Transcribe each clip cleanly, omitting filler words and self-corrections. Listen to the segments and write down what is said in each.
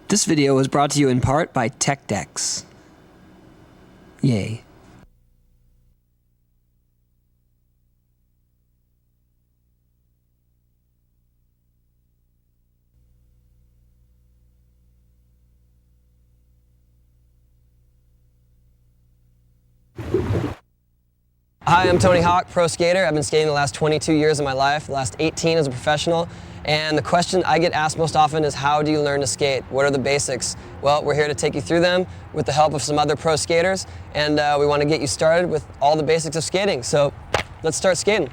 This video was brought to you in part by Tech Decks. Yay. Hi, I'm Tony Hawk, pro skater. I've been skating the last 22 years of my life, the last 18 as a professional. And the question I get asked most often is, how do you learn to skate? What are the basics? Well, we're here to take you through them with the help of some other pro skaters. And we want to get you started with all the basics of skating. So let's start skating.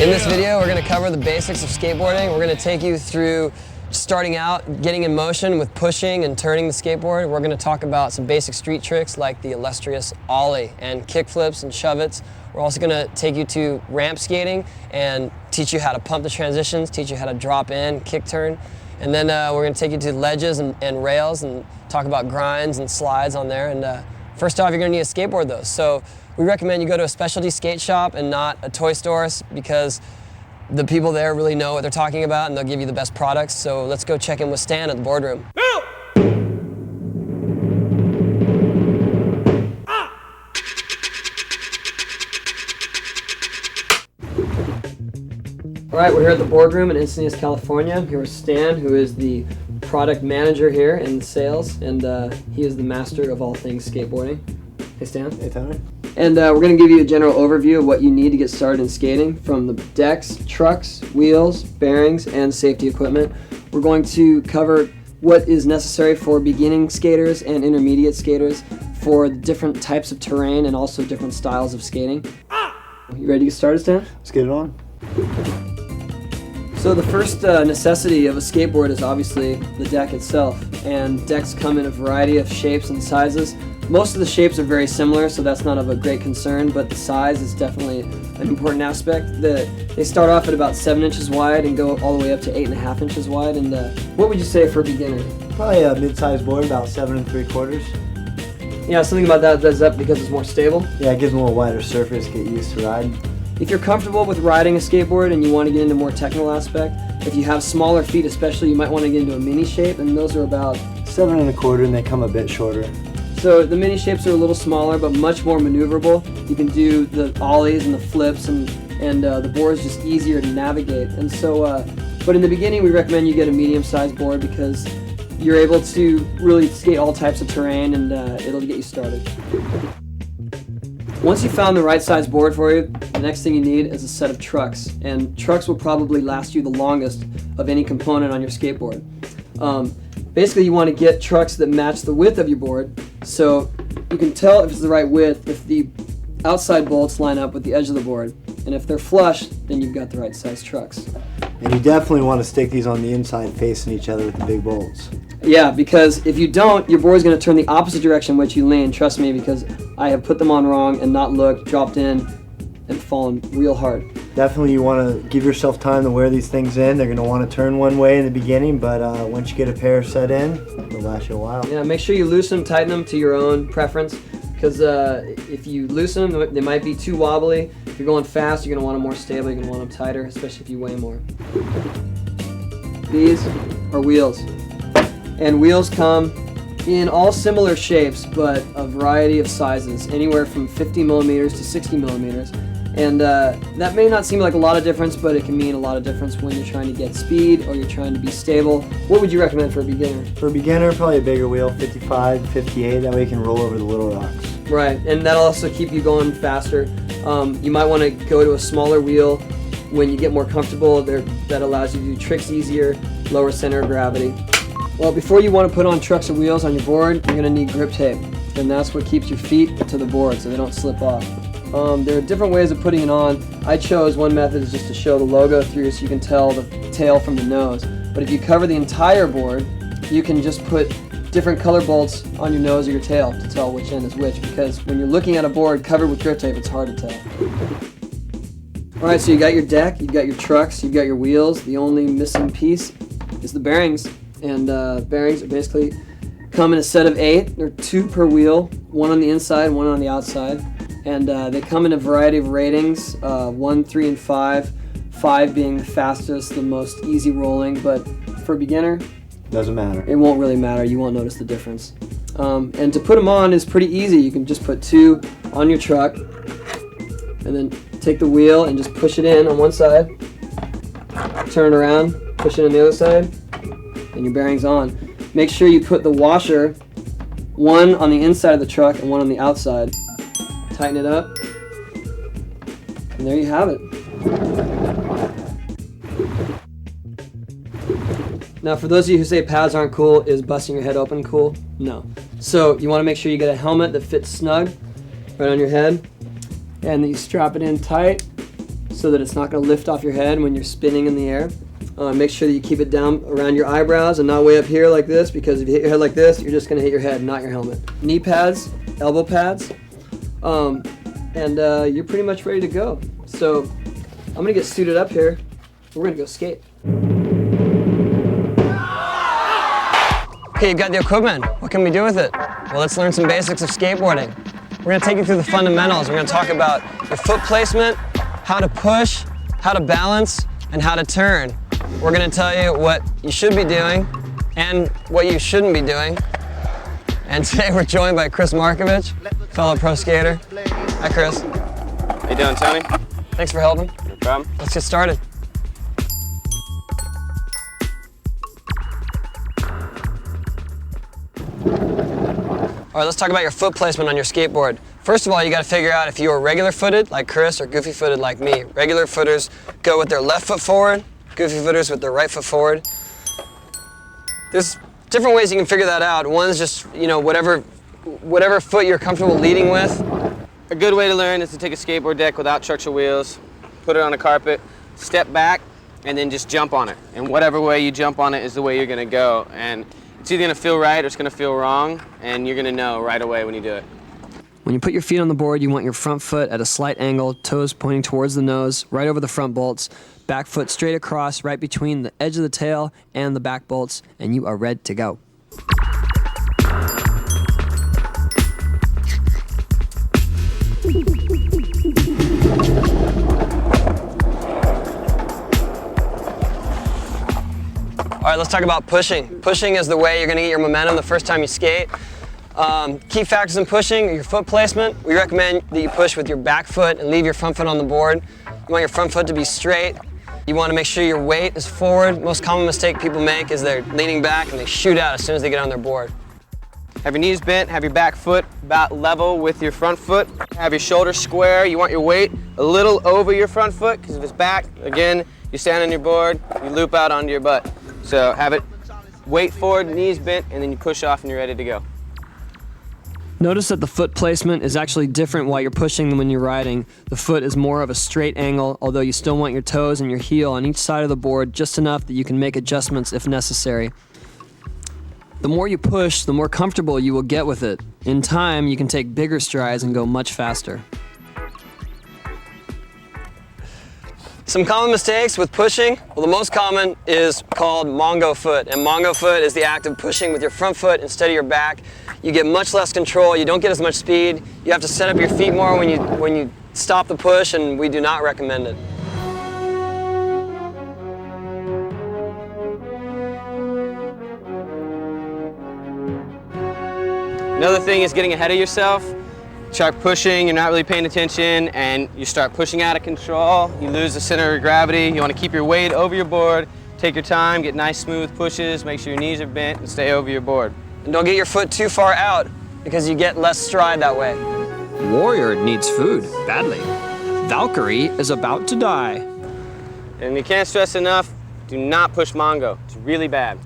In this video, we're going to cover the basics of skateboarding. We're going to take you through starting out, getting in motion with pushing and turning the skateboard. We're going to talk about some basic street tricks like the illustrious Ollie and kickflips and shove-its. We're also going to take you to ramp skating and teach you how to pump the transitions, teach you how to drop in, kick turn. And then we're going to take you to ledges and rails and talk about grinds and slides on there. And first off, you're going to need a skateboard though. So we recommend you go to a specialty skate shop and not a toy store, because the people there really know what they're talking about and they'll give you the best products. So let's go check in with Stan at the boardroom. All right, we're here at the boardroom in Encinitas, California. I'm here with Stan, who is the product manager here in sales, and he is the master of all things skateboarding. Hey Stan. Hey Tony. And we're going to give you a general overview of what you need to get started in skating, from the decks, trucks, wheels, bearings, and safety equipment. We're going to cover what is necessary for beginning skaters and intermediate skaters for different types of terrain and also different styles of skating. You ready to get started, Stan? Let's get it on. So the first necessity of a skateboard is obviously the deck itself, and decks come in a variety of shapes and sizes. Most of the shapes are very similar, so that's not of a great concern, but the size is definitely an important aspect. They start off at about 7 inches wide and go all the way up to 8.5 inches wide. And what would you say for a beginner? Probably a mid-sized board, about 7 3/4. Yeah, something about that does that because it's more stable? Yeah, it gives them a wider surface, get used to riding. If you're comfortable with riding a skateboard and you want to get into more technical aspect, if you have smaller feet especially, you might want to get into a mini shape, and those are about 7 1/4, and they come a bit shorter. So the mini shapes are a little smaller, but much more maneuverable. You can do the ollies and the flips, and the board's just easier to navigate. And so, but in the beginning, we recommend you get a medium-sized board because you're able to really skate all types of terrain, and it'll get you started. Once you've found the right size board for you, the next thing you need is a set of trucks. And trucks will probably last you the longest of any component on your skateboard. Basically, you want to get trucks that match the width of your board, so you can tell if it's the right width if the outside bolts line up with the edge of the board. And if they're flush, then you've got the right size trucks. And you definitely want to stick these on the inside facing each other with the big bolts. Yeah, because if you don't, your board's going to turn the opposite direction which you lean. Trust me, because I have put them on wrong and not looked, dropped in, and fallen real hard. Definitely you want to give yourself time to wear these things in. They're going to want to turn one way in the beginning, but once you get a pair set in, it'll last you a while. Yeah, make sure you loosen them, tighten them to your own preference, because if you loosen them, they might be too wobbly. If you're going fast, you're going to want them more stable, you're going to want them tighter, especially if you weigh more. These are wheels. And wheels come in all similar shapes, but a variety of sizes, anywhere from 50 millimeters to 60 millimeters. And that may not seem like a lot of difference, but it can mean a lot of difference when you're trying to get speed or you're trying to be stable. What would you recommend for a beginner? For a beginner, probably a bigger wheel, 55, 58, that way you can roll over the little rocks. Right, and that'll also keep you going faster. You might want to go to a smaller wheel when you get more comfortable, that allows you to do tricks easier, lower center of gravity. Well, before you want to put on trucks or wheels on your board, you're going to need grip tape, and that's what keeps your feet to the board so they don't slip off. There are different ways of putting it on. I chose one method is just to show the logo through so you can tell the tail from the nose. But if you cover the entire board, you can just put different color bolts on your nose or your tail to tell which end is which, because when you're looking at a board covered with grip tape, it's hard to tell. Alright, so you got your deck, you've got your trucks, you've got your wheels. The only missing piece is the bearings. And bearings are basically come in a set of 8. There are 2 per wheel, 1 on the inside, 1 on the outside. And they come in a variety of ratings, 1, 3, and 5. 5 being the fastest, the most easy rolling, but for a beginner, doesn't matter. It won't really matter. You won't notice the difference. And to put them on is pretty easy. You can just put 2 on your truck, and then take the wheel and just push it in on one side, turn it around, push it on the other side, and your bearing's on. Make sure you put the washer, 1 on the inside of the truck and 1 on the outside. Tighten it up, and there you have it. Now, for those of you who say pads aren't cool, is busting your head open cool? No. So you want to make sure you get a helmet that fits snug right on your head, and that you strap it in tight so that it's not going to lift off your head when you're spinning in the air. Make sure that you keep it down around your eyebrows and not way up here like this, because if you hit your head like this, you're just going to hit your head, not your helmet. Knee pads, elbow pads, and you're pretty much ready to go. So I'm going to get suited up here. We're going to go skate. Okay, you've got the equipment. What can we do with it? Well, let's learn some basics of skateboarding. We're going to take you through the fundamentals. We're going to talk about your foot placement, how to push, how to balance, and how to turn. We're going to tell you what you should be doing and what you shouldn't be doing. And today we're joined by Kris Markovich, fellow pro skater. Hi, Kris. How you doing, Tony? Thanks for helping. No problem. Let's get started. All right, let's talk about your foot placement on your skateboard. First of all, you got to figure out if you are regular footed like Kris or goofy footed like me. Regular footers go with their left foot forward, goofy footers with their right foot forward. There's different ways you can figure that out. One's just, whatever foot you're comfortable leading with. A good way to learn is to take a skateboard deck without trucks or wheels, put it on a carpet, step back, and then just jump on it. And whatever way you jump on it is the way you're going to go. And it's either going to feel right or it's going to feel wrong, and you're going to know right away when you do it. When you put your feet on the board, you want your front foot at a slight angle, toes pointing towards the nose, right over the front bolts, back foot straight across, right between the edge of the tail and the back bolts, and you are ready to go. All right, let's talk about pushing. Pushing is the way you're going to get your momentum the first time you skate. Key factors in pushing are your foot placement. We recommend that you push with your back foot and leave your front foot on the board. You want your front foot to be straight. You want to make sure your weight is forward. Most common mistake people make is they're leaning back and they shoot out as soon as they get on their board. Have your knees bent, have your back foot about level with your front foot. Have your shoulders square. You want your weight a little over your front foot, because if it's back, again, you stand on your board, you loop out onto your butt. So have it weight forward, knees bent, and then you push off and you're ready to go. Notice that the foot placement is actually different while you're pushing than when you're riding. The foot is more of a straight angle, although you still want your toes and your heel on each side of the board just enough that you can make adjustments if necessary. The more you push, the more comfortable you will get with it. In time, you can take bigger strides and go much faster. Some common mistakes with pushing. Well, the most common is called Mongo foot. And Mongo foot is the act of pushing with your front foot instead of your back. You get much less control, you don't get as much speed. You have to set up your feet more when you stop the push, and we do not recommend it. Another thing is getting ahead of yourself. You start pushing, you're not really paying attention, and you start pushing out of control. You lose the center of gravity. You want to keep your weight over your board, take your time, get nice smooth pushes, make sure your knees are bent, and stay over your board. And don't get your foot too far out, because you get less stride that way. Warrior needs food badly. Valkyrie is about to die. And you can't stress enough, do not push Mongo. It's really bad.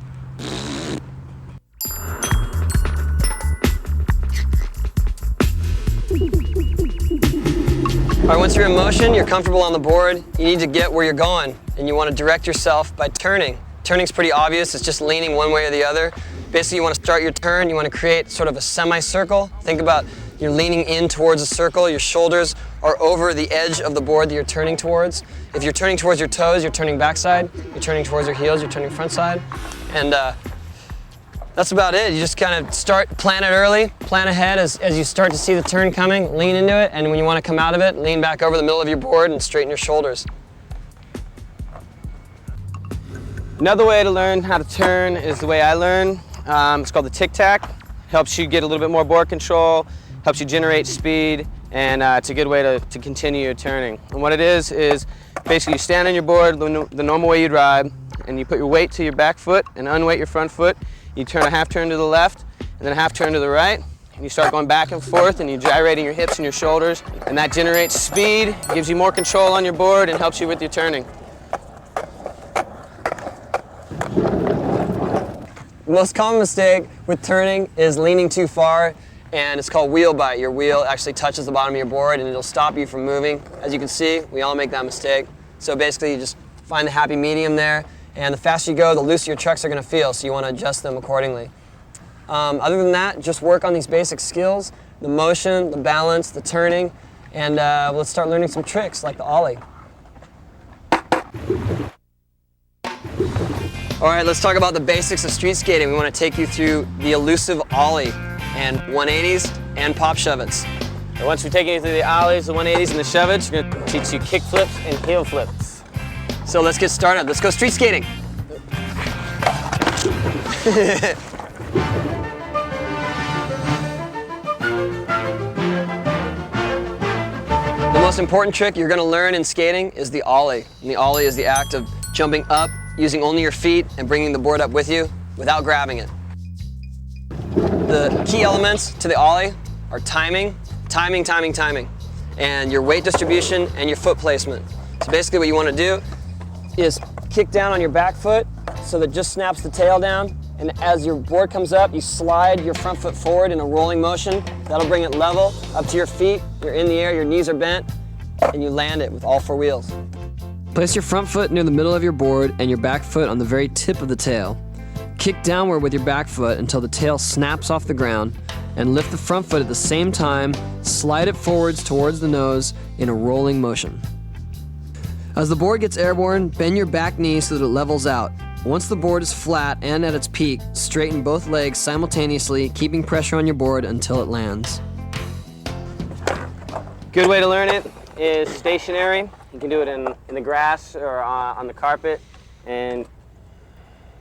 All right, once you're in motion, you're comfortable on the board, you need to get where you're going, and you want to direct yourself by turning. Turning's pretty obvious, it's just leaning one way or the other. Basically, you want to start your turn, you want to create sort of a semicircle. Think about you're leaning in towards a circle, your shoulders are over the edge of the board that you're turning towards. If you're turning towards your toes, you're turning backside. You're turning towards your heels, you're turning front side. And that's about it. You just kind of plan it early, plan ahead as you start to see the turn coming, lean into it, and when you want to come out of it, lean back over the middle of your board and straighten your shoulders. Another way to learn how to turn is the way I learn. It's called the tic-tac. Helps you get a little bit more board control, helps you generate speed, and it's a good way to continue your turning. And what it is basically you stand on your board the normal way you'd ride, and you put your weight to your back foot and unweight your front foot. You turn a half turn to the left, and then a half turn to the right, and you start going back and forth, and you're gyrating your hips and your shoulders, and that generates speed, gives you more control on your board, and helps you with your turning. The most common mistake with turning is leaning too far, and it's called wheel bite. Your wheel actually touches the bottom of your board, and it'll stop you from moving. As you can see, we all make that mistake. So basically, you just find the happy medium there. And the faster you go, the looser your trucks are going to feel, so you want to adjust them accordingly. Other than that, just work on these basic skills, the motion, the balance, the turning, and let's start learning some tricks like the Ollie. All right, let's talk about the basics of street skating. We want to take you through the elusive Ollie and 180s and pop shove-its. And once we've taken you through the Ollies, the 180s, and the shove-its, we're going to teach you kickflips and heelflips. So let's get started. Let's go street skating. The most important trick you're going to learn in skating is the Ollie. And the Ollie is the act of jumping up, using only your feet, and bringing the board up with you without grabbing it. The key elements to the Ollie are timing, and your weight distribution and your foot placement. So basically what you want to do is kick down on your back foot so that it just snaps the tail down, and as your board comes up, you slide your front foot forward in a rolling motion. That'll bring it level up to your feet. You're in the air, your knees are bent, and you land it with all four wheels. Place your front foot near the middle of your board and your back foot on the very tip of the tail. Kick downward with your back foot until the tail snaps off the ground, and lift the front foot at the same time, slide it forwards towards the nose in a rolling motion. As the board gets airborne, bend your back knee so that it levels out. Once the board is flat and at its peak, straighten both legs simultaneously, keeping pressure on your board until it lands. Good way to learn it is stationary. You can do it in the grass or on the carpet, and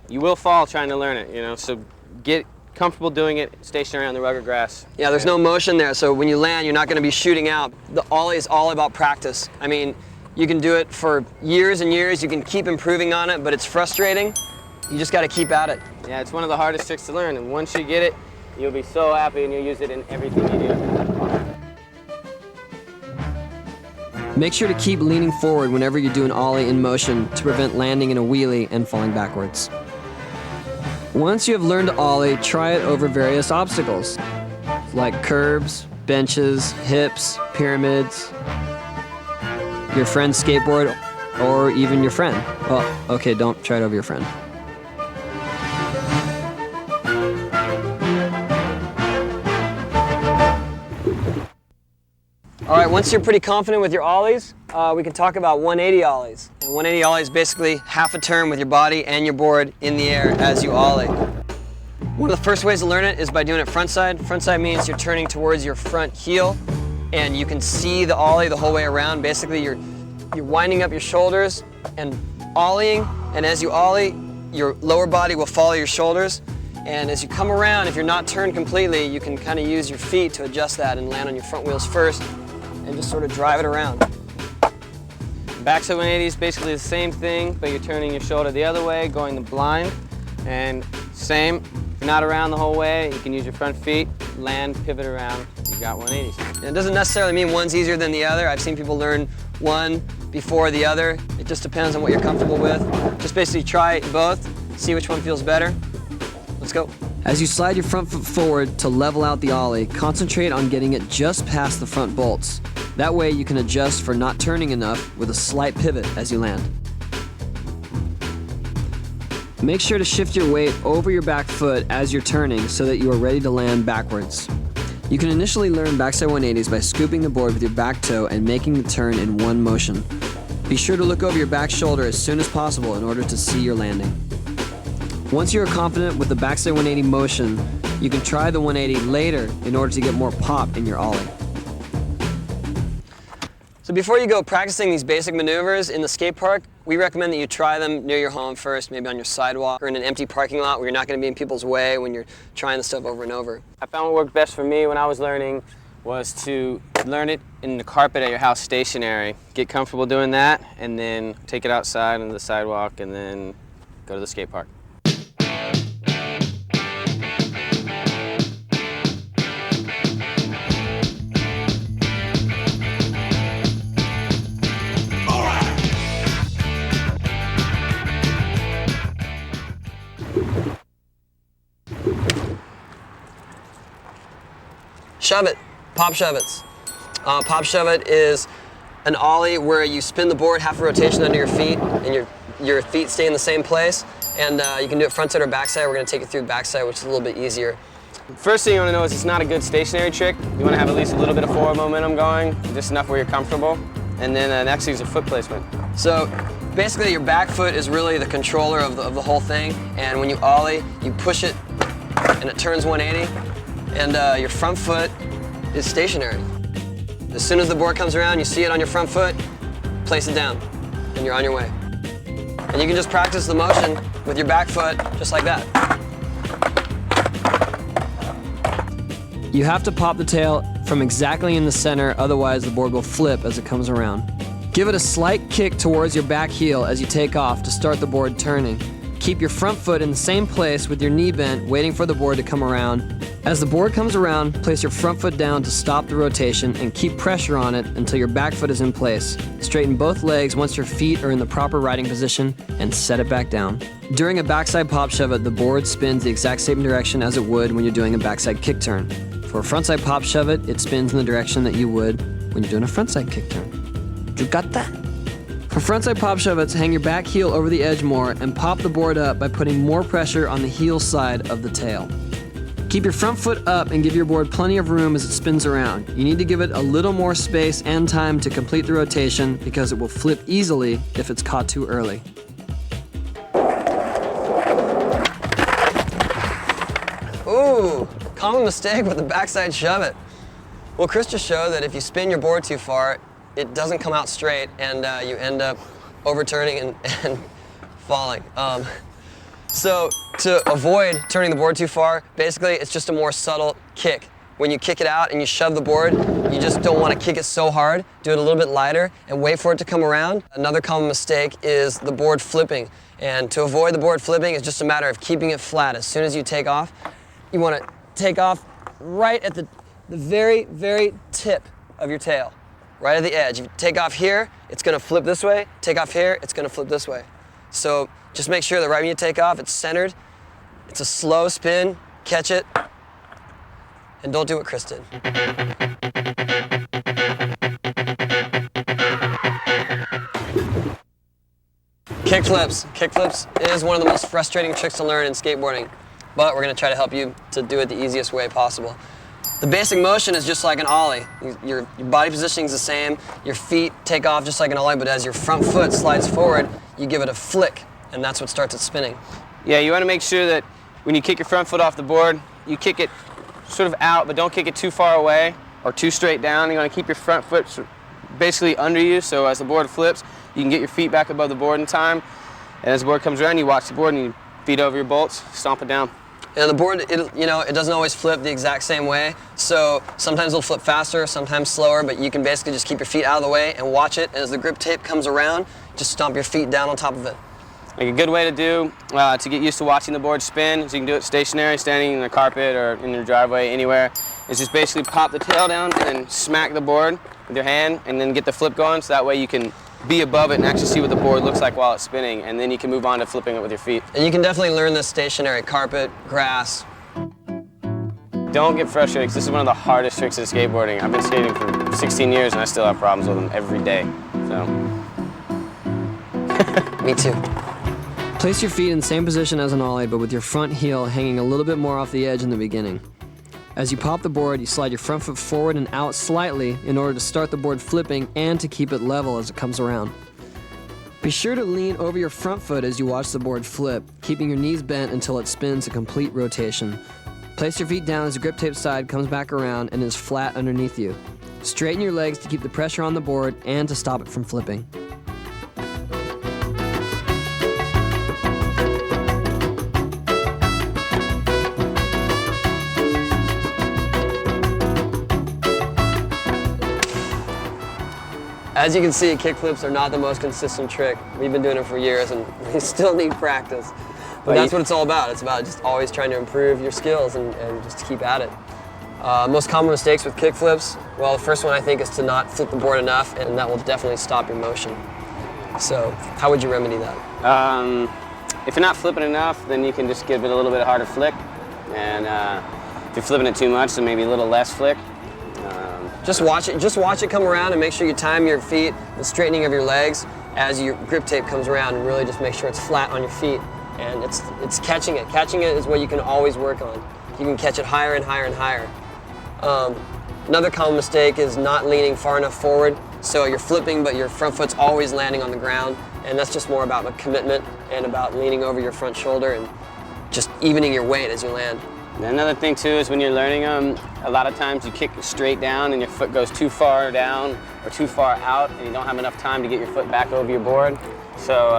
you will fall trying to learn it, so get comfortable doing it stationary on the rugged grass. Yeah, there's no motion there, so when you land, you're not going to be shooting out. The Ollie is all about practice. I mean, you can do it for years and years, you can keep improving on it, but it's frustrating. You just got to keep at it. Yeah, it's one of the hardest tricks to learn, and once you get it, you'll be so happy and you'll use it in everything you do. Make sure to keep leaning forward whenever you do an Ollie in motion to prevent landing in a wheelie and falling backwards. Once you have learned to Ollie, try it over various obstacles, like curbs, benches, hips, pyramids, your friend's skateboard, or even your friend. Well, okay, don't try it over your friend. All right, once you're pretty confident with your Ollies, we can talk about 180 Ollies. And 180 Ollie is basically half a turn with your body and your board in the air as you Ollie. One of the first ways to learn it is by doing it front side. Front side means you're turning towards your front heel, and you can see the Ollie the whole way around. Basically, you're winding up your shoulders and Ollieing, and as you Ollie, your lower body will follow your shoulders. And as you come around, if you're not turned completely, you can kind of use your feet to adjust that and land on your front wheels first and just sort of drive it around. Backside 180 is basically the same thing, but you're turning your shoulder the other way, going the blind. And same, if you're not around the whole way, you can use your front feet, land, pivot around, you got 180s. And it doesn't necessarily mean one's easier than the other. I've seen people learn one before the other. It It just depends on what you're comfortable with. Just basically try both, see which one feels better. Let's go. As you slide your front foot forward to level out the ollie, concentrate on getting it just past the front bolts. That way you can adjust for not turning enough with a slight pivot as you land. Make sure to shift your weight over your back foot as you're turning so that you are ready to land backwards. You can initially learn backside 180s by scooping the board with your back toe and making the turn in one motion. Be sure to look over your back shoulder as soon as possible in order to see your landing. Once you are confident with the backside 180 motion, you can try the 180 later in order to get more pop in your ollie. So before you go practicing these basic maneuvers in the skate park, we recommend that you try them near your home first, maybe on your sidewalk or in an empty parking lot where you're not going to be in people's way when you're trying the stuff over and over. I found what worked best for me when I was learning was to learn it in the carpet at your house stationary. Get comfortable doing that, and then take it outside on the sidewalk, and then go to the skate park. Shove it, pop shove it. Pop shove it is an ollie where you spin the board half a rotation under your feet and your feet stay in the same place. And you can do it front side or back side. We're gonna take you through back side, which is a little bit easier. First thing you wanna know is it's not a good stationary trick. You wanna have at least a little bit of forward momentum going, just enough where you're comfortable. And then next thing is a foot placement. So basically your back foot is really the controller of the whole thing. And when you ollie, you push it and it turns 180. And your front foot is stationary. As soon as the board comes around, you see it on your front foot, place it down, and you're on your way. And you can just practice the motion with your back foot, just like that. You have to pop the tail from exactly in the center, otherwise the board will flip as it comes around. Give it a slight kick towards your back heel as you take off to start the board turning. Keep your front foot in the same place with your knee bent, waiting for the board to come around. As the board comes around, place your front foot down to stop the rotation and keep pressure on it until your back foot is in place. Straighten both legs once your feet are in the proper riding position and set it back down. During a backside pop shove it, the board spins the exact same direction as it would when you're doing a backside kick turn. For a frontside pop shove it, it spins in the direction that you would when you're doing a frontside kick turn. You got that? For frontside pop shove-its, hang your back heel over the edge more and pop the board up by putting more pressure on the heel side of the tail. Keep your front foot up and give your board plenty of room as it spins around. You need to give it a little more space and time to complete the rotation because it will flip easily if it's caught too early. Ooh, common mistake with the backside shove it. Well, Kris just showed that if you spin your board too far, it doesn't come out straight and you end up overturning and falling. So to avoid turning the board too far, basically it's just a more subtle kick. When you kick it out and you shove the board, you just don't want to kick it so hard. Do it a little bit lighter and wait for it to come around. Another common mistake is the board flipping. And to avoid the board flipping, it's just a matter of keeping it flat. As soon as you take off, you want to take off right at the very, very tip of your tail. Right at the edge. If you take off here, it's gonna flip this way. Take off here, it's gonna flip this way. So just make sure that right when you take off, it's centered. It's a slow spin, catch it, and don't do what Kris did. Kickflips. Kickflips is one of the most frustrating tricks to learn in skateboarding, but we're gonna try to help you to do it the easiest way possible. The basic motion is just like an ollie. Your body positioning is the same, your feet take off just like an ollie, but as your front foot slides forward, you give it a flick, and that's what starts it spinning. Yeah, you want to make sure that when you kick your front foot off the board, you kick it sort of out, but don't kick it too far away or too straight down. You want to keep your front foot basically under you, so as the board flips, you can get your feet back above the board in time. And as the board comes around, you watch the board and you feet over your bolts, stomp it down. And the board, it doesn't always flip the exact same way, so sometimes it'll flip faster, sometimes slower, but you can basically just keep your feet out of the way and watch it, and as the grip tape comes around, just stomp your feet down on top of it. Like a good way to do, to get used to watching the board spin, so you can do it stationary, standing in the carpet or in your driveway, anywhere, is just basically pop the tail down and then smack the board with your hand and then get the flip going, so that way you can be above it and actually see what the board looks like while it's spinning, and then you can move on to flipping it with your feet. And you can definitely learn this stationary: carpet, grass. Don't get frustrated, because this is one of the hardest tricks in skateboarding. I've been skating for 16 years and I still have problems with them every day. So. Me too. Place your feet in the same position as an ollie, but with your front heel hanging a little bit more off the edge in the beginning. As you pop the board, you slide your front foot forward and out slightly in order to start the board flipping and to keep it level as it comes around. Be sure to lean over your front foot as you watch the board flip, keeping your knees bent until it spins a complete rotation. Place your feet down as the grip tape side comes back around and is flat underneath you. Straighten your legs to keep the pressure on the board and to stop it from flipping. As you can see, kickflips are not the most consistent trick. We've been doing it for years and we still need practice. But that's what it's all about. It's about just always trying to improve your skills and just to keep at it. Most common mistakes with kickflips, well, the first one I think is to not flip the board enough, and that will definitely stop your motion. So how would you remedy that? If you're not flipping enough, then you can just give it a little bit harder flick. And if you're flipping it too much, then maybe a little less flick. Just watch it come around, and make sure you time your feet, the straightening of your legs as your grip tape comes around, and really just make sure it's flat on your feet. And it's catching it. Catching it is what you can always work on. You can catch it higher and higher and higher. Another common mistake is not leaning far enough forward. So you're flipping, but your front foot's always landing on the ground. And that's just more about commitment and about leaning over your front shoulder and just evening your weight as you land. Another thing too is when you're learning them, a lot of times you kick straight down and your foot goes too far down or too far out, and you don't have enough time to get your foot back over your board. So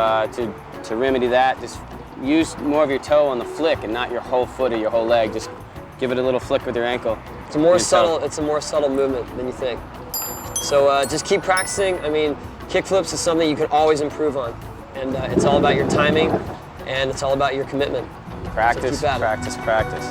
to remedy that, just use more of your toe on the flick and not your whole foot or your whole leg. Just give it a little flick with your ankle. It's a more subtle movement than you think. So just keep practicing. I mean, kickflips is something you can always improve on. And it's all about your timing, and it's all about your commitment. Practice, so practice, practice.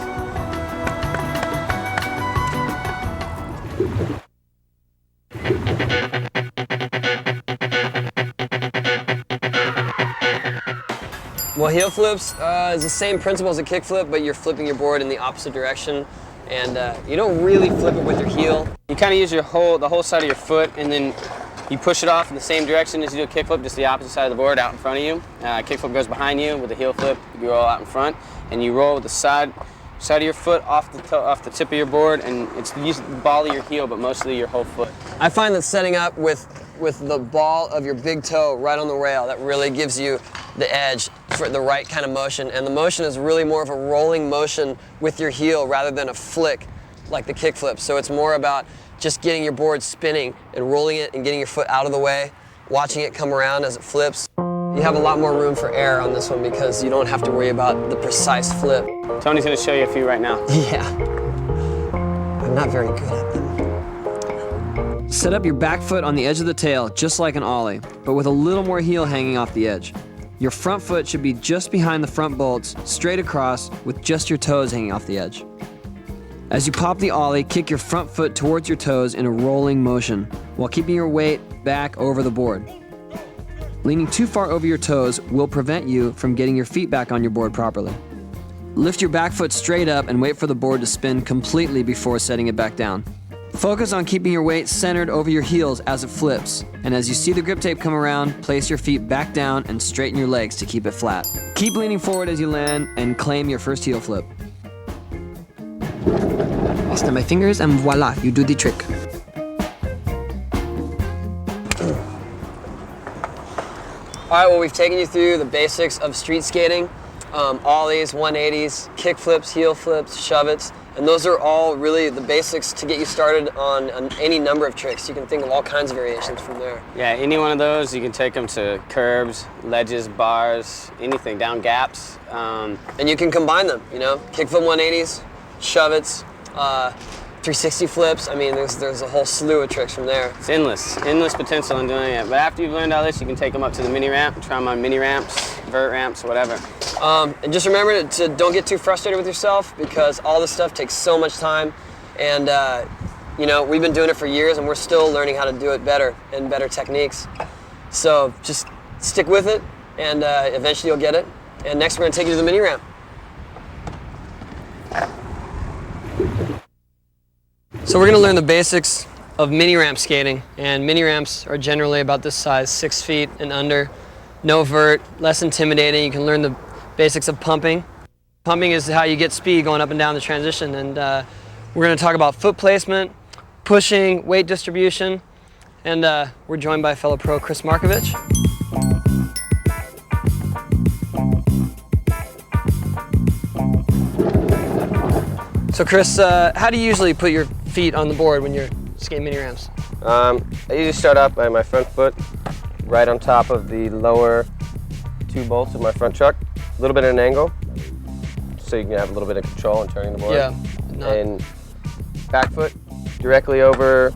Well, heel flips is the same principle as a kickflip, but you're flipping your board in the opposite direction, and you don't really flip it with your heel. You kind of use the whole side of your foot, and then you push it off in the same direction as you do a kickflip, just the opposite side of the board out in front of you. Kickflip goes behind you. With a heel flip, you roll out in front, and you roll with the side of your foot off the tip of your board, and it's use the ball of your heel, but mostly your whole foot. I find that setting up with the ball of your big toe right on the rail, that really gives you the edge for the right kind of motion. And the motion is really more of a rolling motion with your heel rather than a flick like the kickflip. So it's more about just getting your board spinning and rolling it and getting your foot out of the way, watching it come around as it flips. You have a lot more room for error on this one because you don't have to worry about the precise flip. Tony's going to show you a few right now. Yeah. I'm not very good at them. Set up your back foot on the edge of the tail, just like an ollie, but with a little more heel hanging off the edge. Your front foot should be just behind the front bolts, straight across, with just your toes hanging off the edge. As you pop the ollie, kick your front foot towards your toes in a rolling motion, while keeping your weight back over the board. Leaning too far over your toes will prevent you from getting your feet back on your board properly. Lift your back foot straight up and wait for the board to spin completely before setting it back down. Focus on keeping your weight centered over your heels as it flips, and as you see the grip tape come around, place your feet back down and straighten your legs to keep it flat. Keep leaning forward as you land and claim your first heel flip. Snap my fingers and voila, you do the trick. All right, well, we've taken you through the basics of street skating. Ollies, 180s, kick flips, heel flips, shove-its, and those are all really the basics to get you started on any number of tricks. You can think of all kinds of variations from there. Yeah, any one of those, you can take them to curbs, ledges, bars, anything, down gaps. And you can combine them, you know, kick flip 180s, shove-its, 360 flips. I mean, there's a whole slew of tricks from there. It's endless potential in doing it. But after you've learned all this, you can take them up to the mini ramp, try them on mini ramps, vert ramps, whatever. And just remember to don't get too frustrated with yourself because all this stuff takes so much time. And, you know, we've been doing it for years and we're still learning how to do it better and better techniques. So just stick with it, and eventually you'll get it. And next we're gonna take you to the mini ramp. So we're gonna learn the basics of mini ramp skating, and mini ramps are generally about this size, 6 feet and under. No vert, less intimidating. You can learn the basics of pumping. Pumping is how you get speed going up and down the transition, and we're gonna talk about foot placement, pushing, weight distribution, and we're joined by fellow pro Kris Markovich. So Kris, how do you usually put your feet on the board when you're skating mini ramps? I usually start out by my front foot, right on top of the lower 2 bolts of my front chuck. A little bit at an angle, so you can have a little bit of control in turning the board. Yeah. And back foot directly over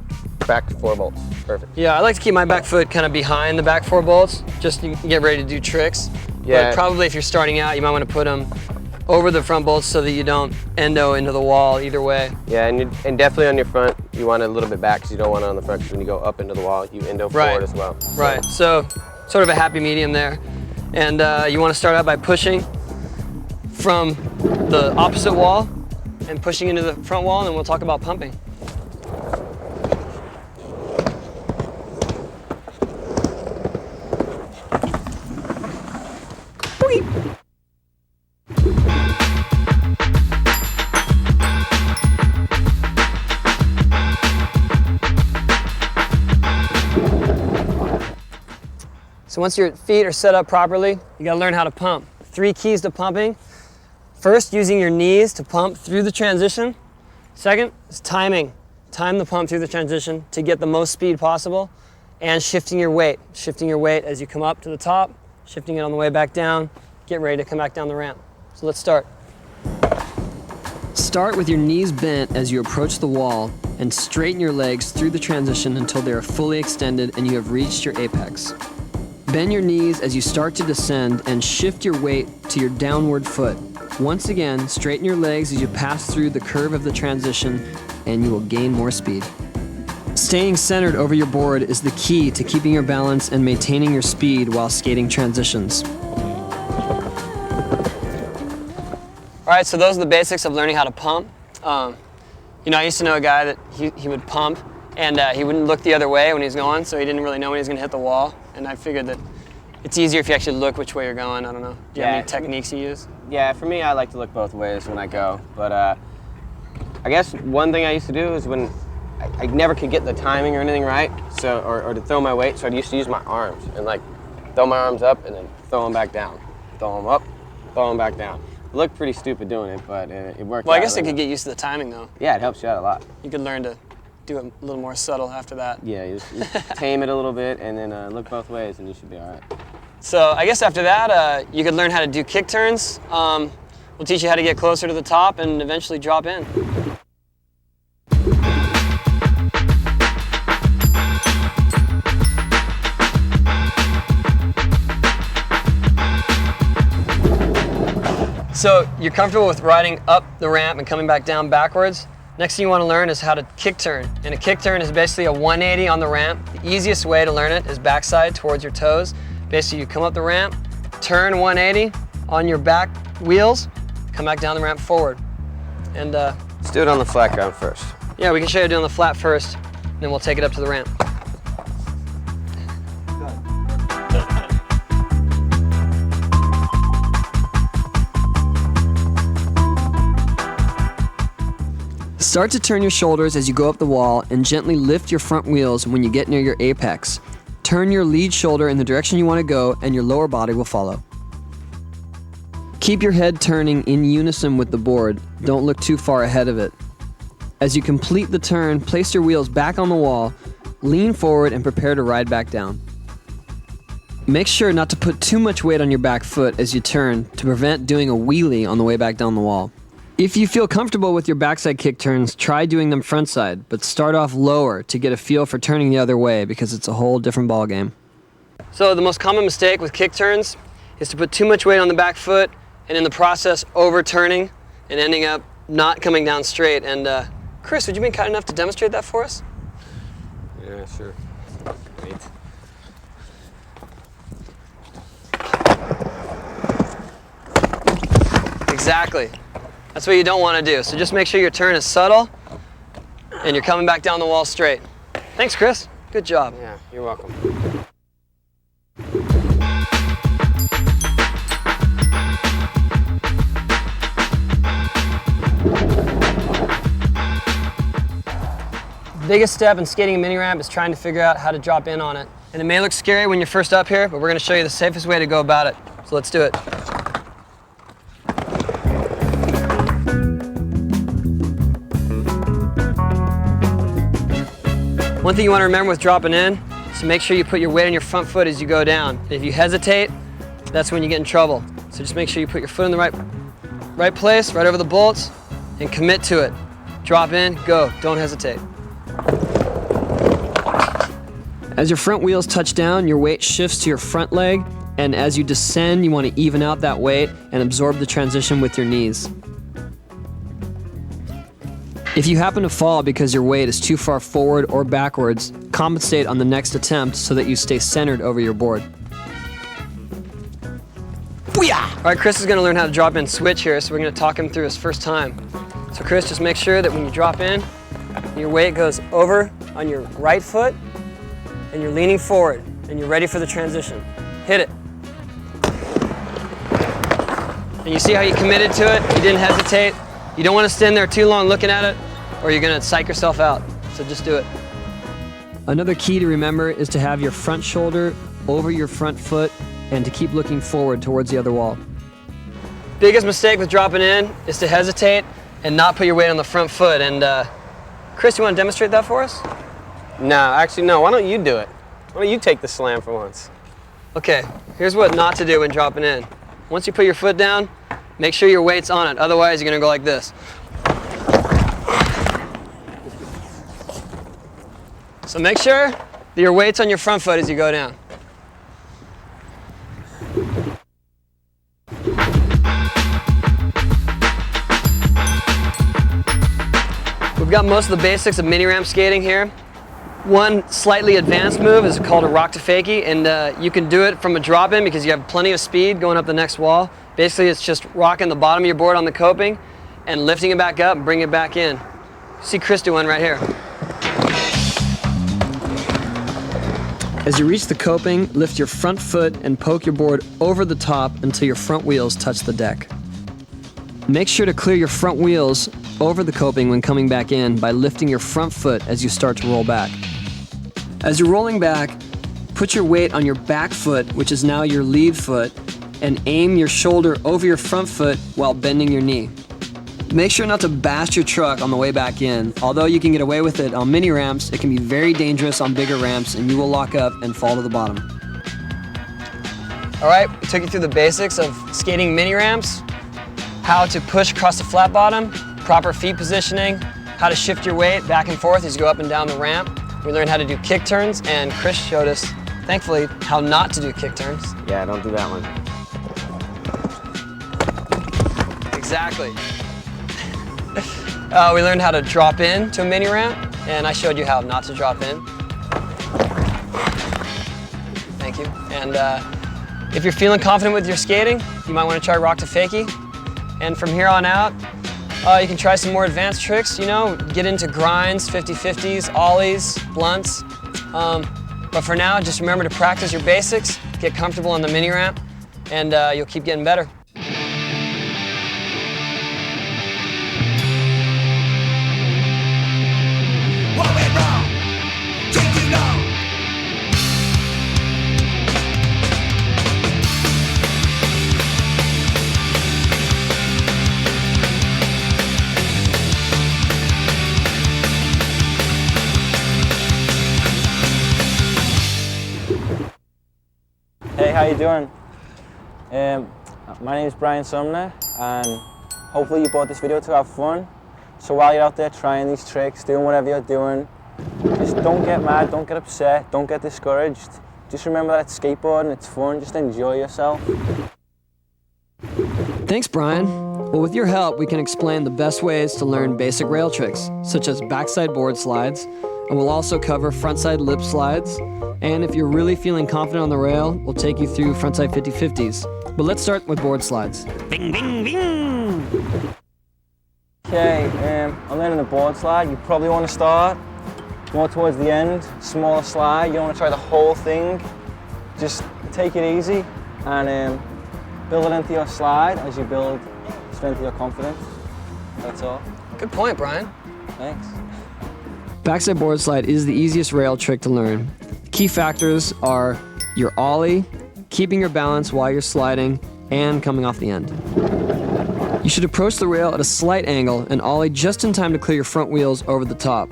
back 4 bolts. Perfect. Yeah, I like to keep my back foot kind of behind the back 4 bolts, just to get ready to do tricks. Yeah. But probably if you're starting out, you might want to put them over the front bolts so that you don't endo into the wall either way. Yeah, and definitely on your front, you want it a little bit back because you don't want it on the front, because when you go up into the wall, you endo forward as well. Right, so sort of a happy medium there. And you want to start out by pushing from the opposite wall and pushing into the front wall, and then we'll talk about pumping. So once your feet are set up properly, you gotta learn how to pump. 3 keys to pumping. First, using your knees to pump through the transition. Second is timing. Time the pump through the transition to get the most speed possible, and shifting your weight. Shifting your weight as you come up to the top, shifting it on the way back down, get ready to come back down the ramp. So let's start. Start with your knees bent as you approach the wall and straighten your legs through the transition until they are fully extended and you have reached your apex. Bend your knees as you start to descend and shift your weight to your downward foot. Once again, straighten your legs as you pass through the curve of the transition and you will gain more speed. Staying centered over your board is the key to keeping your balance and maintaining your speed while skating transitions. All right, so those are the basics of learning how to pump. You know, I used to know a guy that he would pump, and he wouldn't look the other way when he was going, so he didn't really know when he was going to hit the wall. And I figured that it's easier if you actually look which way you're going. I don't know. Do you have any techniques you use? Yeah, for me, I like to look both ways when I go. But I guess one thing I used to do is when I never could get the timing or anything right, so or to throw my weight, so I used to use my arms and like throw my arms up and then throw them back down. Throw them up, throw them back down. It looked pretty stupid doing it, but it worked out. Well, I guess it could get used to the timing, though. Yeah, it helps you out a lot. You could learn to do it a little more subtle after that. Yeah, you just tame it a little bit and then look both ways and you should be all right. So I guess after that, you could learn how to do kick turns. We'll teach you how to get closer to the top and eventually drop in. So you're comfortable with riding up the ramp and coming back down backwards. Next thing you want to learn is how to kick turn. And a kick turn is basically a 180 on the ramp. The easiest way to learn it is backside towards your toes. Basically, you come up the ramp, turn 180 on your back wheels, come back down the ramp forward. And let's do it on the flat ground first. Yeah, we can show you doing the flat first, then we'll take it up to the ramp. Start to turn your shoulders as you go up the wall and gently lift your front wheels when you get near your apex. Turn your lead shoulder in the direction you want to go and your lower body will follow. Keep your head turning in unison with the board. Don't look too far ahead of it. As you complete the turn, place your wheels back on the wall, lean forward and prepare to ride back down. Make sure not to put too much weight on your back foot as you turn to prevent doing a wheelie on the way back down the wall. If you feel comfortable with your backside kick turns, try doing them front side, but start off lower to get a feel for turning the other way because it's a whole different ball game. So the most common mistake with kick turns is to put too much weight on the back foot and in the process overturning and ending up not coming down straight. And Kris, would you be kind enough to demonstrate that for us? Yeah, sure. Great. Exactly. That's what you don't want to do. So just make sure your turn is subtle and you're coming back down the wall straight. Thanks, Kris. Good job. Yeah, you're welcome. Biggest step in skating a mini ramp is trying to figure out how to drop in on it. And it may look scary when you're first up here, but we're going to show you the safest way to go about it. So let's do it. One thing you want to remember with dropping in is to make sure you put your weight on your front foot as you go down. If you hesitate, that's when you get in trouble. So just make sure you put your foot in the right place, right over the bolts, and commit to it. Drop in, go, don't hesitate. As your front wheels touch down, your weight shifts to your front leg, and as you descend, you want to even out that weight and absorb the transition with your knees. If you happen to fall because your weight is too far forward or backwards, compensate on the next attempt so that you stay centered over your board. Booyah! All right, Kris is going to learn how to drop in switch here, so we're going to talk him through his first time. So Kris, just make sure that when you drop in, your weight goes over on your right foot, and you're leaning forward, and you're ready for the transition. Hit it. And you see how you committed to it? You didn't hesitate. You don't want to stand there too long looking at it, or you're going to psych yourself out. So just do it. Another key to remember is to have your front shoulder over your front foot and to keep looking forward towards the other wall. Biggest mistake with dropping in is to hesitate and not put your weight on the front foot. And Kris, you want to demonstrate that for us? No, actually, no. Why don't you do it? Why don't you take the slam for once? Okay, here's what not to do when dropping in. Once you put your foot down, make sure your weight's on it. Otherwise, you're going to go like this. So make sure that your weight's on your front foot as you go down. We've got most of the basics of mini ramp skating here. One slightly advanced move is called a rock to fakie, and you can do it from a drop in because you have plenty of speed going up the next wall. Basically, it's just rocking the bottom of your board on the coping and lifting it back up and bringing it back in. See Kris do one right here. As you reach the coping, lift your front foot and poke your board over the top until your front wheels touch the deck. Make sure to clear your front wheels over the coping when coming back in by lifting your front foot as you start to roll back. As you're rolling back, put your weight on your back foot, which is now your lead foot, and aim your shoulder over your front foot while bending your knee. Make sure not to bash your truck on the way back in. Although you can get away with it on mini ramps, it can be very dangerous on bigger ramps and you will lock up and fall to the bottom. All right, we took you through the basics of skating mini ramps, how to push across the flat bottom, proper feet positioning, how to shift your weight back and forth as you go up and down the ramp. We learned how to do kick turns, and Kris showed us, thankfully, how not to do kick turns. Yeah, don't do that one. Exactly. We learned how to drop in to a mini ramp, and I showed you how not to drop in. Thank you. And if you're feeling confident with your skating, you might want to try rock to fakie. And from here on out, you can try some more advanced tricks, you know, get into grinds, 50-50s, ollies, blunts. But for now, just remember to practice your basics, get comfortable on the mini ramp, and you'll keep getting better. Hey, how you doing? My name is Brian Sumner, and hopefully you bought this video to have fun. So while you're out there trying these tricks, doing whatever you're doing, just don't get mad, don't get upset, don't get discouraged. Just remember that it's skateboarding, it's fun, just enjoy yourself. Thanks, Brian. Well, with your help, we can explain the best ways to learn basic rail tricks, such as backside board slides, and we'll also cover frontside lip slides. And if you're really feeling confident on the rail, we'll take you through frontside 50-50s. But let's start with board slides. Bing, bing, bing! Okay, I'm learning the board slide. You probably want to start more towards the end, smaller slide. You don't want to try the whole thing. Just take it easy and build it into your slide as you build strength to your confidence. That's all. Good point, Brian. Thanks. Backside board slide is the easiest rail trick to learn. Key factors are your ollie, keeping your balance while you're sliding, and coming off the end. You should approach the rail at a slight angle and ollie just in time to clear your front wheels over the top.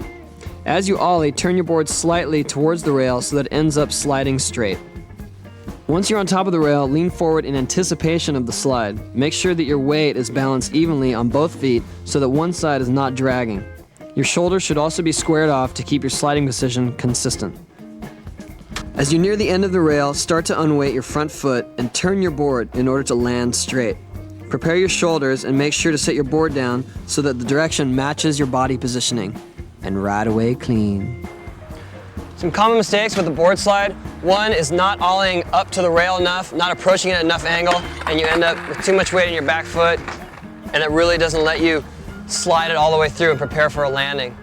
As you ollie, turn your board slightly towards the rail so that it ends up sliding straight. Once you're on top of the rail, lean forward in anticipation of the slide. Make sure that your weight is balanced evenly on both feet so that one side is not dragging. Your shoulders should also be squared off to keep your sliding position consistent. As you near the end of the rail, start to unweight your front foot and turn your board in order to land straight. Prepare your shoulders and make sure to set your board down so that the direction matches your body positioning. And ride away clean. Some common mistakes with the board slide. One is not ollieing up to the rail enough, not approaching it at enough angle, and you end up with too much weight in your back foot, and it really doesn't let you slide it all the way through and prepare for a landing.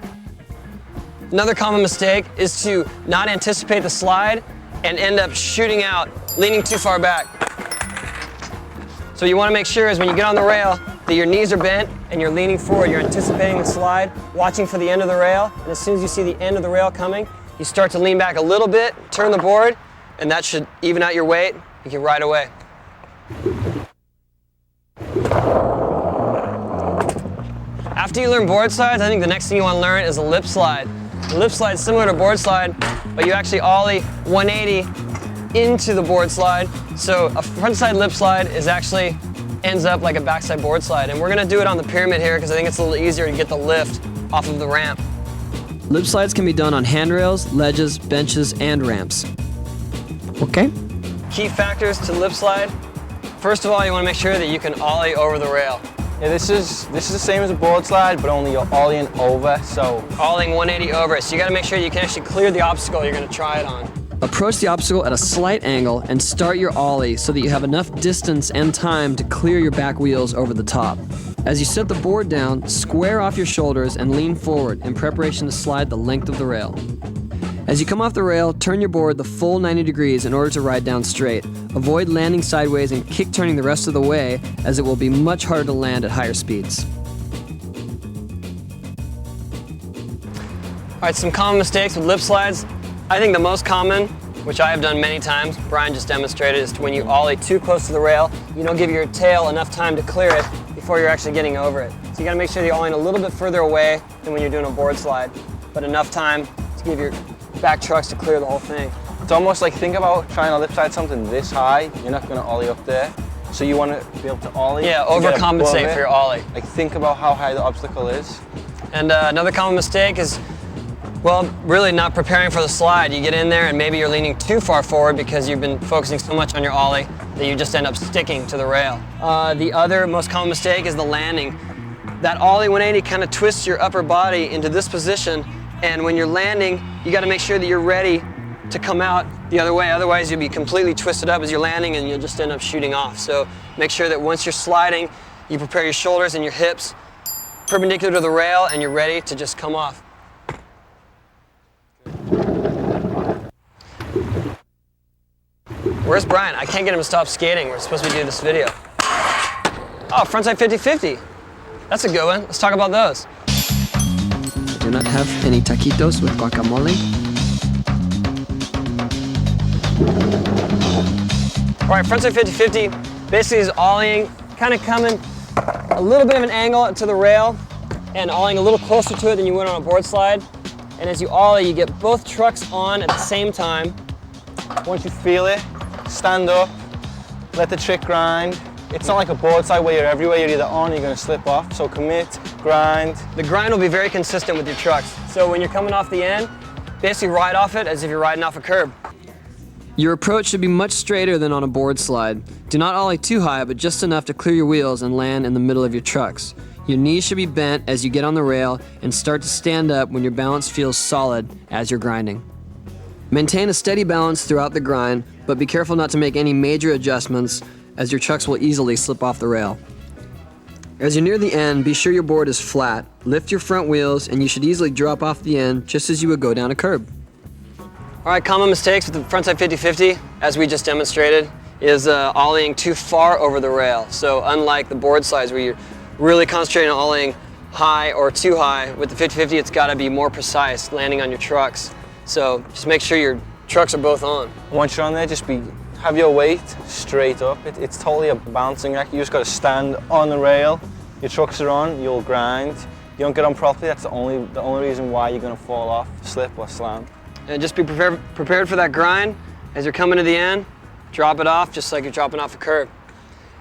Another common mistake is to not anticipate the slide and end up shooting out, leaning too far back. So you want to make sure is when you get on the rail that your knees are bent and you're leaning forward, you're anticipating the slide, watching for the end of the rail, and as soon as you see the end of the rail coming, you start to lean back a little bit, turn the board, and that should even out your weight. You can ride away. After you learn board slides, I think the next thing you want to learn is a lip slide. The lip slide is similar to board slide, but you actually ollie 180 into the board slide. So a frontside lip slide is actually ends up like a backside board slide. And we're gonna do it on the pyramid here because I think it's a little easier to get the lift off of the ramp. Lip slides can be done on handrails, ledges, benches, and ramps. Okay? Key factors to lip slide. First of all, you want to make sure that you can ollie over the rail. Yeah, this is the same as a board slide, but only you're ollieing over, so. Ollieing 180 over it. So you got to make sure you can actually clear the obstacle you're going to try it on. Approach the obstacle at a slight angle and start your ollie so that you have enough distance and time to clear your back wheels over the top. As you set the board down, square off your shoulders and lean forward in preparation to slide the length of the rail. As you come off the rail, turn your board the full 90 degrees in order to ride down straight. Avoid landing sideways and kick turning the rest of the way, as it will be much harder to land at higher speeds. All right, some common mistakes with lip slides. I think the most common, which I have done many times, Brian just demonstrated, is when you ollie too close to the rail, you don't give your tail enough time to clear it before you're actually getting over it. So you gotta make sure you're ollieing a little bit further away than when you're doing a board slide, but enough time to give your back trucks to clear the whole thing. It's almost like, think about trying to lip slide something this high, you're not gonna ollie up there. So you wanna be able to ollie. Yeah, to get overcompensate above for it. your ollie. Like, think about how high the obstacle is. And another common mistake is, well, really not preparing for the slide. You get in there and maybe you're leaning too far forward because you've been focusing so much on your ollie that you just end up sticking to the rail. The other most common mistake is the landing. That ollie 180 kind of twists your upper body into this position, and when you're landing, you got to make sure that you're ready to come out the other way. Otherwise, you'll be completely twisted up as you're landing and you'll just end up shooting off. So make sure that once you're sliding, you prepare your shoulders and your hips perpendicular to the rail and you're ready to just come off. Where's Brian? I can't get him to stop skating. We're supposed to be doing this video. Oh, frontside 50-50. That's a good one. Let's talk about those. I do not have any taquitos with guacamole. All right, frontside 50-50 basically is ollieing, kind of coming a little bit of an angle to the rail and ollieing a little closer to it than you would on a board slide. And as you ollie, you get both trucks on at the same time. Once you feel it, stand up, let the trick grind. It's not like a board slide where you're everywhere, you're either on or you're gonna slip off. So commit, grind. The grind will be very consistent with your trucks. So when you're coming off the end, basically ride off it as if you're riding off a curb. Your approach should be much straighter than on a board slide. Do not ollie too high, but just enough to clear your wheels and land in the middle of your trucks. Your knees should be bent as you get on the rail and start to stand up when your balance feels solid as you're grinding. Maintain a steady balance throughout the grind, but be careful not to make any major adjustments as your trucks will easily slip off the rail. As you near the end, be sure your board is flat, lift your front wheels, and you should easily drop off the end just as you would go down a curb. All right, common mistakes with the frontside 50-50, as we just demonstrated, is ollieing too far over the rail. So unlike the board slides where you're really concentrating on ollieing high or too high, with the 50-50 it's got to be more precise landing on your trucks. So just make sure your trucks are both on. Once you're on there, have your weight straight up. It's totally a balancing act. You just got to stand on the rail. Your trucks are on, you'll grind. You don't get on properly, that's the only reason why you're going to fall off, slip or slam. And just be prepared for that grind. As you're coming to the end, drop it off just like you're dropping off a curb.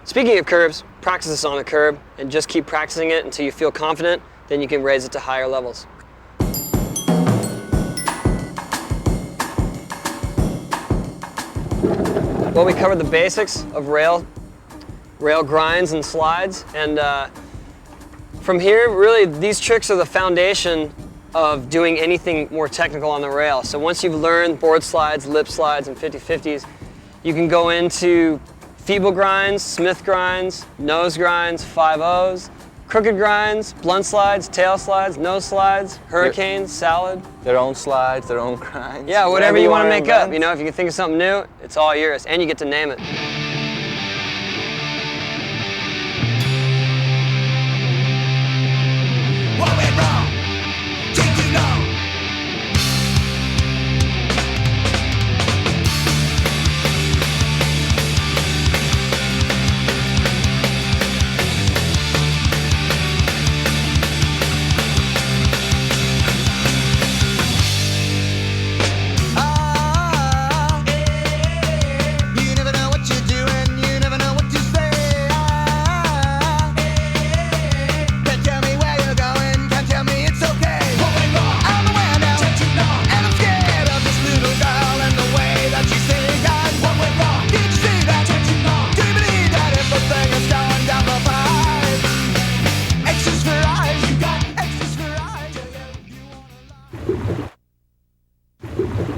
Speaking of curbs, practice this on a curb and just keep practicing it until you feel confident, then you can raise it to higher levels. Well, we covered the basics of rail grinds and slides, and from here, really, these tricks are the foundation of doing anything more technical on the rail. So once you've learned board slides, lip slides, and 50-50s, you can go into feeble grinds, smith grinds, nose grinds, 5-0s, crooked grinds, blunt slides, tail slides, nose slides, hurricanes, salad. Their own slides, their own grinds. Yeah, whatever you want to make up. You know, if you can think of something new, it's all yours, and you get to name it.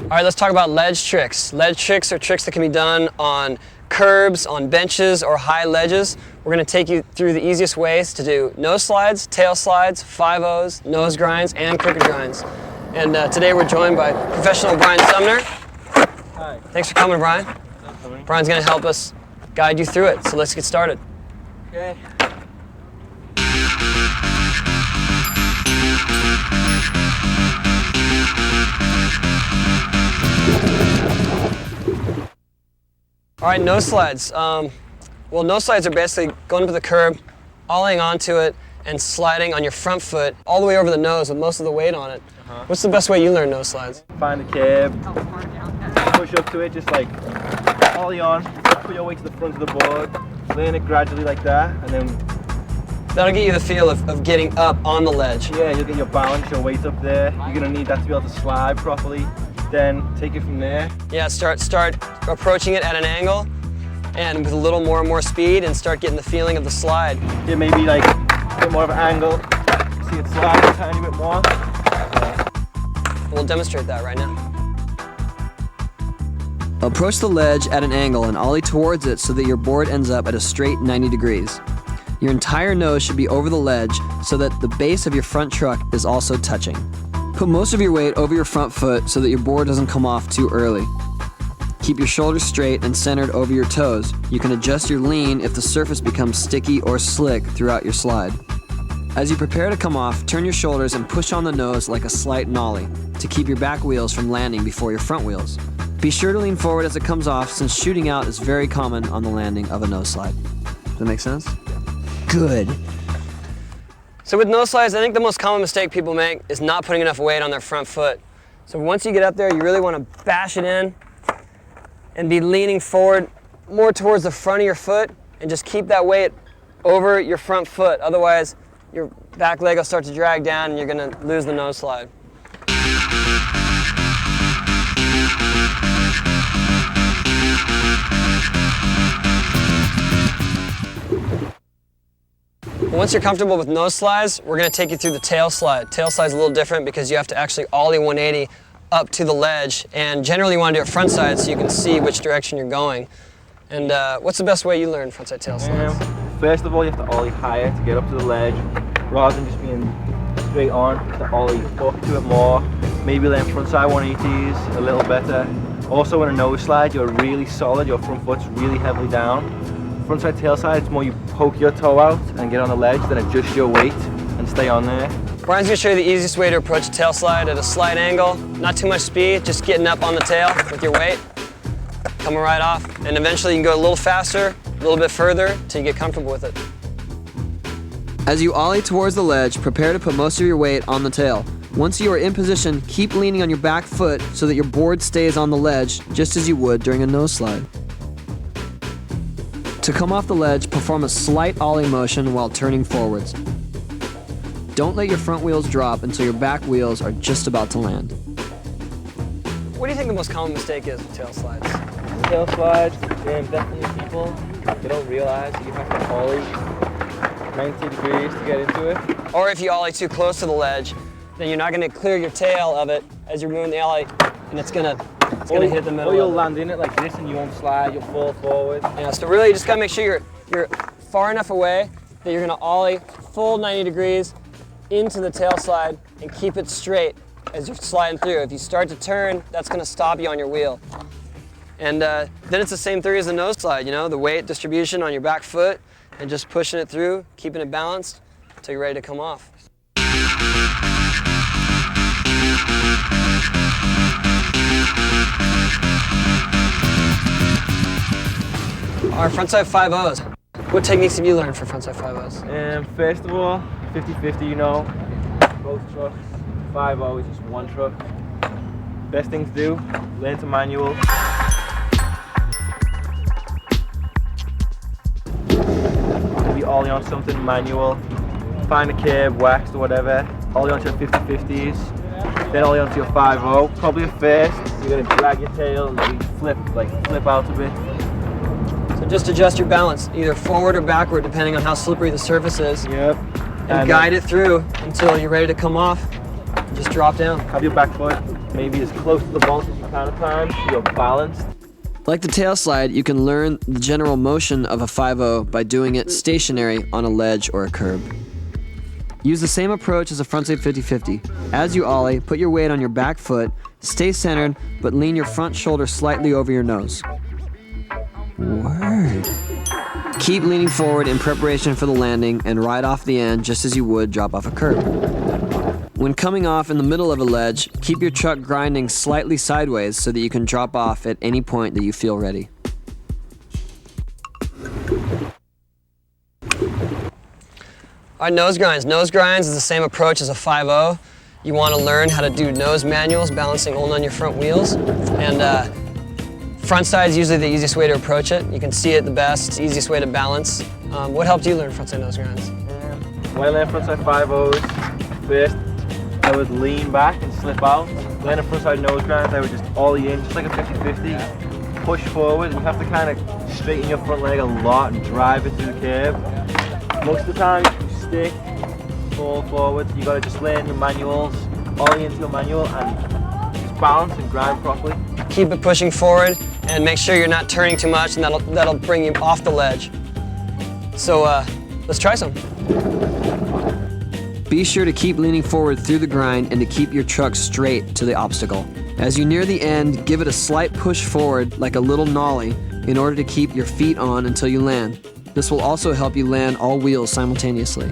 All right, let's talk about ledge tricks. Ledge tricks are tricks that can be done on curbs, on benches, or high ledges. We're going to take you through the easiest ways to do nose slides, tail slides, 5-0s, nose grinds, and crooked grinds. And today we're joined by professional Brian Sumner. Hi. Thanks for coming, Brian. Brian's going to help us guide you through it, so let's get started. Okay. All right, nose slides. Well, nose slides are basically going to the curb, ollieing onto it, and sliding on your front foot all the way over the nose with most of the weight on it. What's the best way you learn nose slides? Find a curb, push up to it, just like ollie on, put your weight to the front of the board, learn it gradually like that, and then... That'll get you the feel of getting up on the ledge. Yeah, you'll get your balance, your weight up there. You're gonna need that to be able to slide properly. Then take it from there. Yeah, start approaching it at an angle and with a little more and more speed and start getting the feeling of the slide. Yeah, maybe like a bit more of an angle. See it slide a tiny bit more. We'll demonstrate that right now. Approach the ledge at an angle and ollie towards it so that your board ends up at a straight 90 degrees. Your entire nose should be over the ledge so that the base of your front truck is also touching. Put most of your weight over your front foot so that your board doesn't come off too early. Keep your shoulders straight and centered over your toes. You can adjust your lean if the surface becomes sticky or slick throughout your slide. As you prepare to come off, turn your shoulders and push on the nose like a slight nollie to keep your back wheels from landing before your front wheels. Be sure to lean forward as it comes off, since shooting out is very common on the landing of a nose slide. Does that make sense? Good. So with nose slides, I think the most common mistake people make is not putting enough weight on their front foot. So once you get up there, you really want to bash it in and be leaning forward more towards the front of your foot and just keep that weight over your front foot. Otherwise, your back leg will start to drag down and you're going to lose the nose slide. Once you're comfortable with nose slides, we're going to take you through the tail slide. Tail slide's a little different because you have to actually ollie 180 up to the ledge, and generally you want to do it front side so you can see which direction you're going. And what's the best way you learn frontside tail slides? First of all, you have to ollie higher to get up to the ledge, rather than just being straight on. You have to ollie up to it more. Maybe learn frontside 180s a little better. Also, in a nose slide, you're really solid. Your front foot's really heavily down. Frontside tail slide, it's more you poke your toe out and get on the ledge, then adjust your weight and stay on there. Brian's gonna show you the easiest way to approach a tail slide at a slight angle. Not too much speed, just getting up on the tail with your weight, coming right off. And eventually you can go a little faster, a little bit further, until you get comfortable with it. As you ollie towards the ledge, prepare to put most of your weight on the tail. Once you are in position, keep leaning on your back foot so that your board stays on the ledge, just as you would during a nose slide. To come off the ledge, perform a slight ollie motion while turning forwards. Don't let your front wheels drop until your back wheels are just about to land. What do you think the most common mistake is with tail slides? Tail slides, definitely people, they don't realize that you have to ollie 90 degrees to get into it. Or if you ollie too close to the ledge, then you're not gonna clear your tail of it as you're moving the ollie, and it's gonna hit the middle. Or you'll of it. land in it like this and you won't slide, you'll fall forward. Yeah, so really you just gotta make sure you're far enough away that you're gonna ollie full 90 degrees into the tail slide and keep it straight as you're sliding through. If you start to turn, that's gonna stop you on your wheel. And then it's the same theory as the nose slide, you know, the weight distribution on your back foot and just pushing it through, keeping it balanced until you're ready to come off. Our frontside 5-0s. What techniques have you learned for frontside 5-0s? First of all, 50-50, you know, both trucks, 5-0 is just one truck. Best thing to do, learn to manual. Maybe ollie on something manual, find a curb, waxed or whatever, ollie onto your 50-50s, then ollie onto your 5-0. Probably at first, you're gonna drag your tail and maybe flip out a bit. So just adjust your balance, either forward or backward, depending on how slippery the surface is. Yep. And guide it through until you're ready to come off. Just drop down. Have your back foot maybe as close to the bolt as you can at times, so you're balanced. Like the tail slide, you can learn the general motion of a 5-0 by doing it stationary on a ledge or a curb. Use the same approach as a frontside 50-50. As you ollie, put your weight on your back foot, stay centered, but lean your front shoulder slightly over your nose. Word. Keep leaning forward in preparation for the landing and ride off the end just as you would drop off a curb. When coming off in the middle of a ledge, keep your truck grinding slightly sideways so that you can drop off at any point that you feel ready. All right, nose grinds. Nose grinds is the same approach as a 5-0. You want to learn how to do nose manuals, balancing only on your front wheels. And front side is usually the easiest way to approach it. You can see it the best, it's the easiest way to balance. What helped you learn frontside nose grinds? When I learned frontside 5-0s, first I would lean back and slip out. Then a frontside nose grind, I would just ollie in, just like a 50-50, push forward. You have to kind of straighten your front leg a lot and drive it through the curb. Most of the time, you stick, fall forward. You got to just learn your manuals, ollie into your manual, and just balance and grind properly. Keep it pushing forward and make sure you're not turning too much, and that'll bring you off the ledge. So let's try some. Be sure to keep leaning forward through the grind and to keep your truck straight to the obstacle. As you near the end, give it a slight push forward like a little nollie in order to keep your feet on until you land. This will also help you land all wheels simultaneously.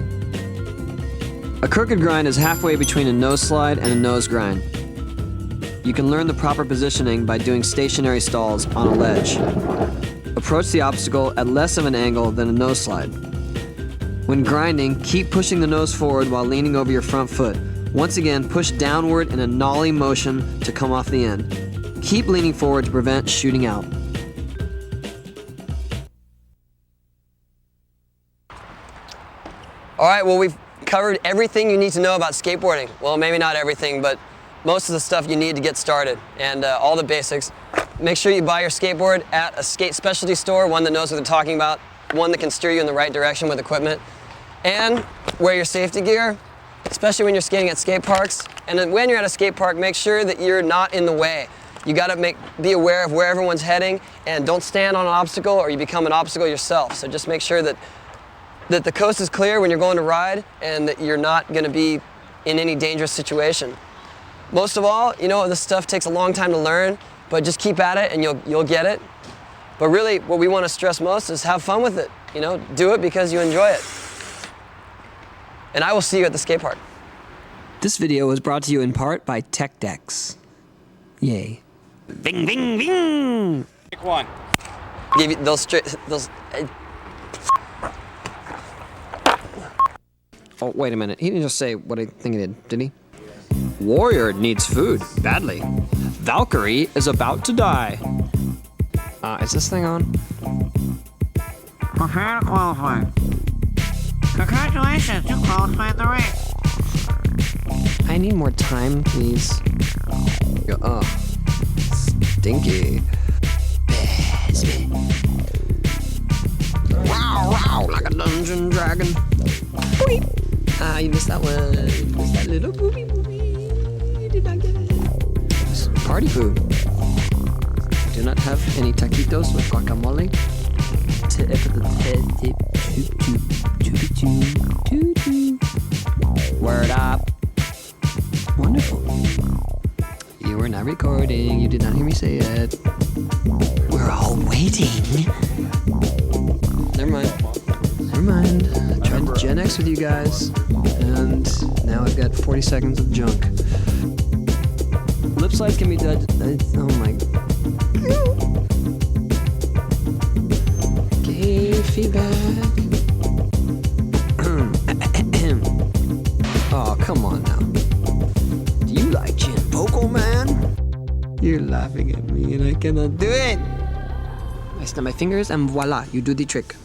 A crooked grind is halfway between a nose slide and a nose grind. You can learn the proper positioning by doing stationary stalls on a ledge. Approach the obstacle at less of an angle than a nose slide. When grinding, keep pushing the nose forward while leaning over your front foot. Once again, push downward in a nollie motion to come off the end. Keep leaning forward to prevent shooting out. All right, well, we've covered everything you need to know about skateboarding. Well, maybe not everything, but most of the stuff you need to get started and all the basics. Make sure you buy your skateboard at a skate specialty store, one that knows what they're talking about, one that can steer you in the right direction with equipment. And wear your safety gear, especially when you're skating at skate parks. And then when you're at a skate park, make sure that you're not in the way. You gotta be aware of where everyone's heading, and don't stand on an obstacle or you become an obstacle yourself. So just make sure that the coast is clear when you're going to ride and that you're not gonna be in any dangerous situation. Most of all, you know, this stuff takes a long time to learn, but just keep at it and you'll get it. But really, what we wanna stress most is have fun with it. You know, do it because you enjoy it. And I will see you at the skate park. This video was brought to you in part by Tech Decks. Yay. Bing, bing, bing! Pick one. Give you those. Oh, wait a minute. He didn't just say what I think he did he? Warrior needs food, badly. Valkyrie is about to die. Is this thing on? Prepare to qualify. Congratulations, you qualified the race. I need more time, please. Stinky. Wow, wow, like a dungeon dragon. Boop. You missed that one. You missed that little boopy boopy. You did not get it. It's party food. I do not have any taquitos with guacamole. Word up. Wonderful. You were not recording. You did not hear me say it. We're all waiting. Never mind. Never mind. I tried to Gen X with you guys, and now I've got 40 seconds of junk. Lipslide can be done. Oh my. Okay, feedback. Oh, come on now. Do you like Chin Poco, man? You're laughing at me and I cannot do it. I snap my fingers and voila, you do the trick.